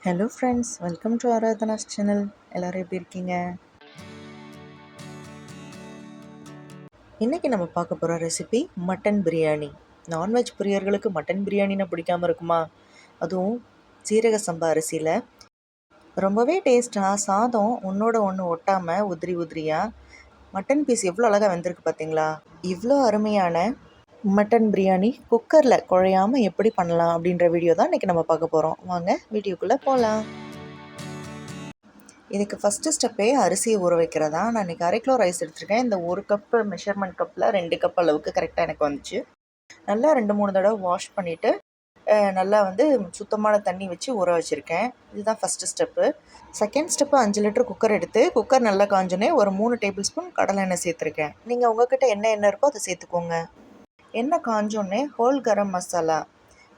Hello friends, welcome to Aradhana's channel. எல்லோரும் எப்படி இருக்கீங்க? இன்றைக்கி நம்ம பார்க்க போகிற ரெசிபி மட்டன் பிரியாணி. நான்வெஜ் பிரியர்களுக்கு மட்டன் பிரியாணினா பிடிக்காமல் இருக்குமா? அதுவும் சீரக சம்பா அரிசியில் ரொம்பவே டேஸ்ட்டாக சாதம் ஒன்றோட ஒன்று ஒட்டாமல் உதிரி உதிரியாக மட்டன் பீஸ் எவ்வளோ அழகாக வெந்திருக்கு பார்த்தீங்களா? இவ்வளோ அருமையான மட்டன் பிரியாணி குக்கரில் குழையாமல் எப்படி பண்ணலாம் அப்படின்ற வீடியோ தான் இன்றைக்கி நம்ம பார்க்க போகிறோம். வாங்க வீடியோக்குள்ளே போகலாம். இதுக்கு ஃபஸ்ட்டு ஸ்டெப்பே அரிசியை ஊற வைக்கிறதா. நான் இன்றைக்கி 1/2 கிலோ ரைஸ் எடுத்துருக்கேன். இந்த ஒரு கப்பு மெஷர்மெண்ட் கப்பில் 2 கப் அளவுக்கு கரெக்டாக எனக்கு வந்துச்சு. நல்லா 2-3 தடவை வாஷ் பண்ணிவிட்டு நல்லா சுத்தமான தண்ணி வச்சு ஊற வச்சுருக்கேன். இதுதான் first step. Second step 5 litre cooker எடுத்து குக்கர் நல்லா காஞ்சோன்னே ஒரு 3 டேபிள் ஸ்பூன் கடலை எண்ணெய் சேர்த்துருக்கேன். நீங்கள் உங்கள்கிட்ட என்ன எண்ணெய் இருக்கோ அதை சேர்த்துக்கோங்க. எண்ணெய் காஞ்சோன்னே ஹோல் கரம் மசாலா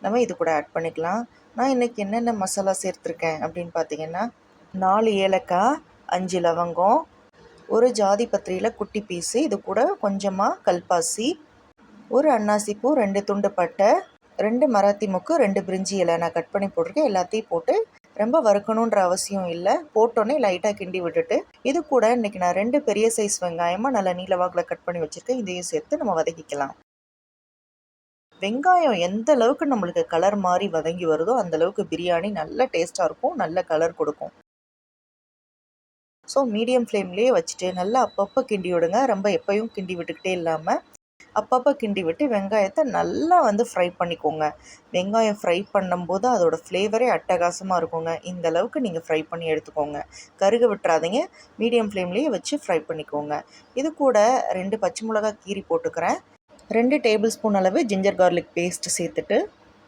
நம்ம இது கூட ஆட் பண்ணிக்கலாம். நான் இன்றைக்கி என்னென்ன மசாலா சேர்த்துருக்கேன் அப்படின்னு பார்த்தீங்கன்னா, 4 ஏலக்காய், 5 லவங்கம், ஒரு ஜாதி பத்திரியில் குட்டி பீஸு, இது கூட கொஞ்சமாக கல்பாசி, ஒரு அன்னாசிப்பூ, 2 துண்டு பட்டை, 2 மராத்தி மொக்கு, 2 பிரிஞ்சி இலை நான் கட் பண்ணி போட்டிருக்கேன். எல்லாத்தையும் போட்டு ரொம்ப வறுக்கணுன்ற அவசியம் இல்லை. போட்டோன்னே லைட்டாக கிண்டி விட்டுட்டு இது கூட இன்றைக்கி நான் 2 பெரிய சைஸ் வெங்காயமாக நல்லா நீல வாக்கில் கட் பண்ணி வச்சுருக்கேன். இதையும் சேர்த்து நம்ம வதக்கிக்கலாம். வெங்காயம் எந்த அளவுக்கு நம்மளுக்கு கலர் மாதிரி வதங்கி வருதோ அந்தளவுக்கு பிரியாணி நல்ல டேஸ்ட்டாக இருக்கும், நல்ல கலர் கொடுக்கும். ஸோ மீடியம் ஃப்ளேம்லேயே வச்சுட்டு நல்லா அப்பப்போ கிண்டி விடுங்க. ரொம்ப எப்போயும் கிண்டி விட்டுக்கிட்டே இல்லாமல் அப்பப்போ கிண்டி விட்டு வெங்காயத்தை நல்லா ஃப்ரை பண்ணிக்கோங்க. வெங்காயம் ஃப்ரை பண்ணும்போது அதோடய ஃப்ளேவரே அட்டகாசமாக இருக்குங்க. இந்த அளவுக்கு நீங்கள் ஃப்ரை பண்ணி எடுத்துக்கோங்க. கருக விட்டுறாதீங்க. மீடியம் ஃப்ளேம்லேயே வச்சு ஃப்ரை பண்ணிக்கோங்க. இது கூட 2 பச்சை மிளகாய் கீரி போட்டுக்கிறேன். 2 டேபிள் ஸ்பூன் அளவு ஜிஞ்சர் கார்லிக் பேஸ்ட்டு சேர்த்துட்டு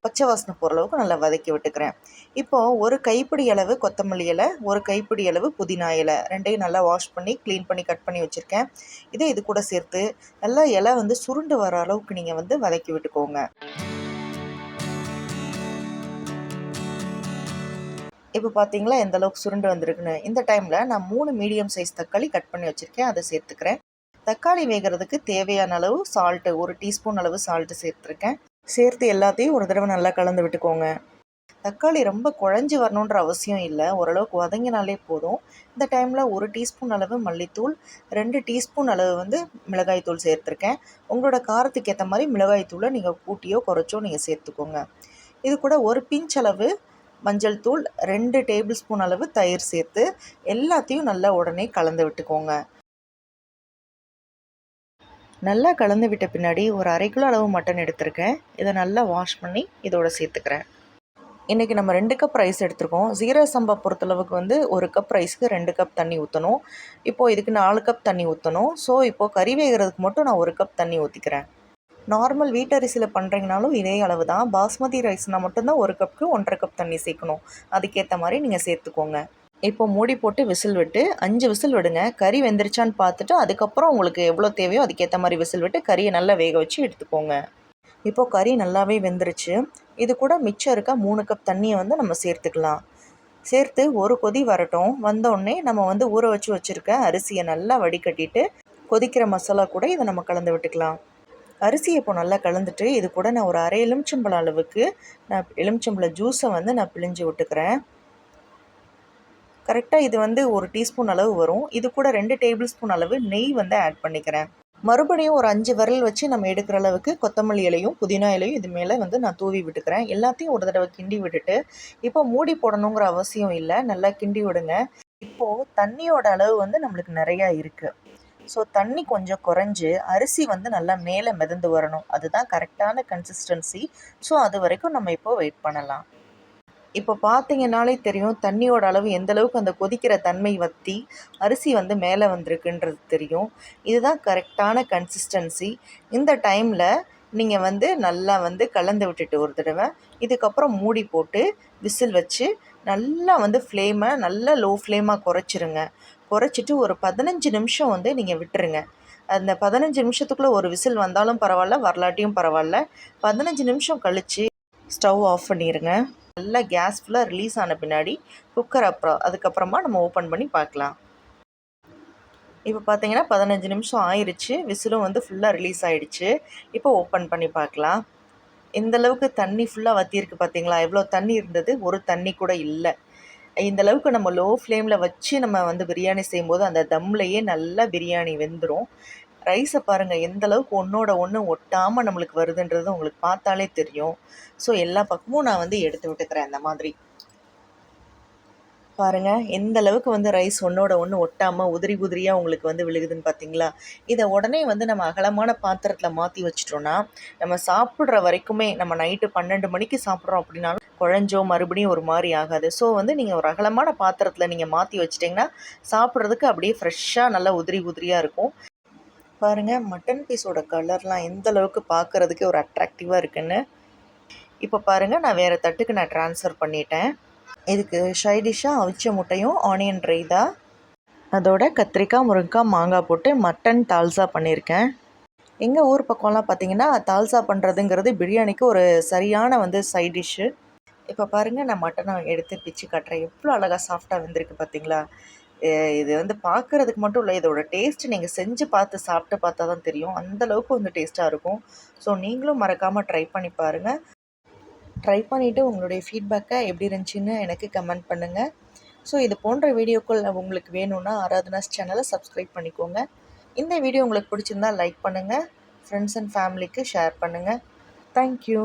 பச்சை வாசனை போகிற அளவுக்கு நல்லா வதக்கி விட்டுக்கிறேன். இப்போது ஒரு கைப்பிடி அளவு கொத்தமல்லி இலை, ஒரு கைப்பிடி அளவு புதினா இலை, ரெண்டையும் நல்லா வாஷ் பண்ணி க்ளீன் பண்ணி கட் பண்ணி வச்சுருக்கேன். இது கூட சேர்த்து நல்லா இலை சுருண்டு வர அளவுக்கு நீங்கள் வதக்கி விட்டுக்கோங்க. இப்போ பார்த்தீங்களா எந்த அளவுக்கு சுருண்டு வந்திருக்குன்னு. இந்த டைமில் நான் 3 மீடியம் சைஸ் தக்காளி கட் பண்ணி வச்சுருக்கேன், அதை சேர்த்துக்கிறேன். தக்காளி வேகிறதுக்கு தேவையான அளவு சால்ட்டு, 1 டீஸ்பூன் அளவு சால்ட்டு சேர்த்துருக்கேன். சேர்த்து எல்லாத்தையும் ஒரு தடவை நல்லா கலந்து விட்டுக்கோங்க. தக்காளி ரொம்ப குழஞ்சி வரணுன்ற அவசியம் இல்லை, ஓரளவுக்கு வதங்கினாலே போதும். இந்த டைமில் 1 டீஸ்பூன் அளவு மல்லித்தூள், 2 டீஸ்பூன் அளவு மிளகாய்த்தூள் சேர்த்துருக்கேன். உங்களோட காரத்துக்கு ஏற்ற மாதிரி மிளகாய்த்தூளை நீங்கள் கூட்டியோ குறைச்சோ நீங்கள் சேர்த்துக்கோங்க. இது கூட ஒரு பிஞ்ச் அளவு மஞ்சள் தூள், 2 டேபிள் ஸ்பூன் அளவு தயிர் சேர்த்து எல்லாத்தையும் நல்லா உடனே கலந்து விட்டுக்கோங்க. நல்லா கலந்து விட்ட பின்னாடி ஒரு 1/2 கிலோ அளவு மட்டன் எடுத்திருக்கேன். இதை நல்லா வாஷ் பண்ணி இதோட சேர்த்துக்கிறேன். இன்றைக்கி நம்ம 2 கப் ரைஸ் எடுத்துருக்கோம். ஜீரக சம்பா பொறுத்தளவுக்கு 1 கப் ரைஸ்க்கு 2 கப் தண்ணி ஊற்றணும். இப்போது இதுக்கு 4 கப் தண்ணி ஊற்றணும். ஸோ இப்போது கறி வேகிறதுக்கு மட்டும் நான் 1 கப் தண்ணி ஊற்றிக்கிறேன். நார்மல் வீட்டரிசியில் பண்ணுறீங்கனாலும் இதே அளவு தான். பாஸ்மதி ரைஸ்னால் மட்டும்தான் 1 கப்புக்கு 1.5 கப் தண்ணி சேர்க்கணும். அதுக்கேற்ற மாதிரி நீங்கள் சேர்த்துக்கோங்க. இப்போ மூடி போட்டு விசில் விட்டு 5 விசில் விடுங்க. கறி வெந்துருச்சான்னு பார்த்துட்டு அதுக்கப்புறம் உங்களுக்கு எவ்வளோ தேவையோ அதுக்கேற்ற மாதிரி விசில் விட்டு கறியை நல்லா வேக வச்சு எடுத்துக்கோங்க. இப்போது கறி நல்லாவே வெந்துருச்சு. இது கூட மிச்சம் இருக்க 3 கப் தண்ணியை நம்ம சேர்த்துக்கலாம். சேர்த்து ஒரு கொதி வரட்டும். வந்தோடனே நம்ம ஊற வச்சு வச்சுருக்க அரிசியை நல்லா வடிகட்டிட்டு கொதிக்கிற மசாலா கூட இதை நம்ம கலந்து விட்டுக்கலாம். அரிசியை இப்போ நல்லா கலந்துட்டு இது கூட நான் ஒரு 1/2 எலுமிச்சம்பழம் அளவுக்கு எலுமிச்சம்பழம் ஜூஸை நான் பிழிஞ்சு விட்டுக்கிறேன். கரெக்டாக இது 1 டீஸ்பூன் அளவு வரும். இது கூட 2 டேபிள் ஸ்பூன் அளவு நெய் ஆட் பண்ணிக்கிறேன். மறுபடியும் ஒரு 5 விரல் வச்சு நம்ம எடுக்கிற அளவுக்கு கொத்தமல்லி இலையும் புதினா இலையும் இது மேலே நான் தூவி விட்டுக்கிறேன். எல்லாத்தையும் ஒரு தடவை கிண்டி விட்டுட்டு இப்போ மூடி போடணுங்கிற அவசியம் இல்லை, நல்லா கிண்டி விடுங்க. இப்போது தண்ணியோட அளவு நம்மளுக்கு நிறையா இருக்குது. ஸோ தண்ணி கொஞ்சம் குறைஞ்சி அரிசி நல்லா மேலே மிதந்து வரணும். அதுதான் கரெக்டான கன்சிஸ்டன்சி. ஸோ அது வரைக்கும் நம்ம இப்போது வெயிட் பண்ணலாம். இப்போ பார்த்தீங்கன்னாலே தெரியும் தண்ணியோட அளவு எந்த அளவுக்கு அந்த கொதிக்கிற தன்மை வற்றி அரிசி மேலே வந்திருக்குன்றது தெரியும். இதுதான் கரெக்டான கன்சிஸ்டன்சி. இந்த டைமில் நீங்கள் நல்லா கலந்து விட்டுட்டு ஒரு தடவை இதுக்கப்புறம் மூடி போட்டு விசில் வச்சு நல்லா ஃப்ளேமை நல்லா லோ ஃப்ளேமாக குறைச்சிருங்க. குறைச்சிட்டு ஒரு 15 நிமிஷம் நீங்கள் விட்டுருங்க. அந்த 15 நிமிஷத்துக்குள்ளே ஒரு விசில் வந்தாலும் பரவாயில்ல, வரலாட்டியும் பரவாயில்ல. 15 நிமிஷம் கழித்து ஸ்டவ் ஆஃப் பண்ணிடுங்க. நல்லா கேஸ் ஃபுல்லாக ரிலீஸ் ஆன பின்னாடி குக்கர் அதுக்கப்புறமா நம்ம ஓப்பன் பண்ணி பார்க்கலாம். இப்போ பார்த்தீங்கன்னா 15 நிமிஷம் ஆயிடுச்சு. விசிலும் ஃபுல்லாக ரிலீஸ் ஆகிடுச்சு. இப்போ ஓப்பன் பண்ணி பார்க்கலாம். இந்தளவுக்கு தண்ணி ஃபுல்லாக வற்றிருக்கு பார்த்தீங்களா? எவ்வளோ தண்ணி இருந்தது, ஒரு தண்ணி கூட இல்லை. இந்த அளவுக்கு நம்ம லோ ஃப்ளேமில் வச்சு நம்ம வந்து பிரியாணி செய்யும்போது அந்த தம்லையே நல்லா பிரியாணி வெந்துடும். ரைஸை பாருங்கள் எந்த அளவுக்கு ஒன்றோட ஒன்று ஒட்டாமல் நம்மளுக்கு வருதுன்றது உங்களுக்கு பார்த்தாலே தெரியும். ஸோ எல்லா பக்கமும் நான் வந்து எடுத்து விட்டுக்கிறேன் அந்த மாதிரி. பாருங்கள் எந்த அளவுக்கு வந்து ரைஸ் ஒன்றோட ஒன்று ஒட்டாமல் உதிரி உதிரியாக உங்களுக்கு வந்து விழுகுதுன்னு பார்த்தீங்களா? இதை உடனே வந்து நம்ம அகலமான பாத்திரத்தில் மாற்றி வச்சிட்டோன்னா நம்ம சாப்பிட்ற வரைக்குமே, நம்ம நைட்டு 12 மணிக்கு சாப்பிட்றோம் அப்படின்னாலும் குழஞ்சோ மறுபடியும் ஒரு மாதிரி ஆகாது. ஸோ வந்து நீங்கள் ஒரு அகலமான பாத்திரத்தில் நீங்கள் மாற்றி வச்சிட்டிங்கன்னா சாப்பிட்றதுக்கு அப்படியே ஃப்ரெஷ்ஷாக நல்லா உதிரி உதிரியாக இருக்கும். பாருங்கள் மட்டன் பீஸோட கலர்லாம் எந்த அளவுக்கு பார்க்குறதுக்கு ஒரு அட்ராக்டிவாக இருக்குன்னு. இப்போ பாருங்கள் நான் வேறு தட்டுக்கு நான் ட்ரான்ஸ்ஃபர் பண்ணிட்டேன். இதுக்கு சைடிஷ்ஷாக அவிச்ச முட்டையும் ஆனியன் ரைத்தா, அதோட கத்திரிக்காய், முருங்கைக்காய், மாங்காய் போட்டு மட்டன் தால்சா பண்ணியிருக்கேன். எங்கள் ஊர் பக்கம்லாம் பார்த்திங்கன்னா தால்சா பண்ணுறதுங்கிறது பிரியாணிக்கு ஒரு சரியான வந்து சைட் டிஷ்ஷு. இப்போ பாருங்கள் நான் மட்டனை எடுத்து பிச்சு காட்டுறேன். எவ்வளோ அழகாக சாஃப்டாக வெந்திருக்கு பார்த்தீங்களா? இது வந்து பார்க்குறதுக்கு மட்டும் இல்லை, இதோட டேஸ்ட்டு நீங்கள் செஞ்சு பார்த்து சாப்பிட்டு பார்த்தா தான் தெரியும். அந்தளவுக்கு வந்து டேஸ்ட்டாக இருக்கும். ஸோ நீங்களும் மறக்காமல் ட்ரை பண்ணி பாருங்கள். ட்ரை பண்ணிவிட்டு உங்களுடைய ஃபீட்பேக்கை எப்படி இருந்துச்சுன்னு எனக்கு கமெண்ட் பண்ணுங்கள். ஸோ இது போன்ற வீடியோக்கள் உங்களுக்கு வேணும்னா ஆராதனாஸ் சேனலை சப்ஸ்கிரைப் பண்ணிக்கோங்க. இந்த வீடியோ உங்களுக்கு பிடிச்சிருந்தா லைக் பண்ணுங்கள். ஃப்ரெண்ட்ஸ் அண்ட் ஃபேமிலிக்கு ஷேர் பண்ணுங்கள். தேங்க்யூ.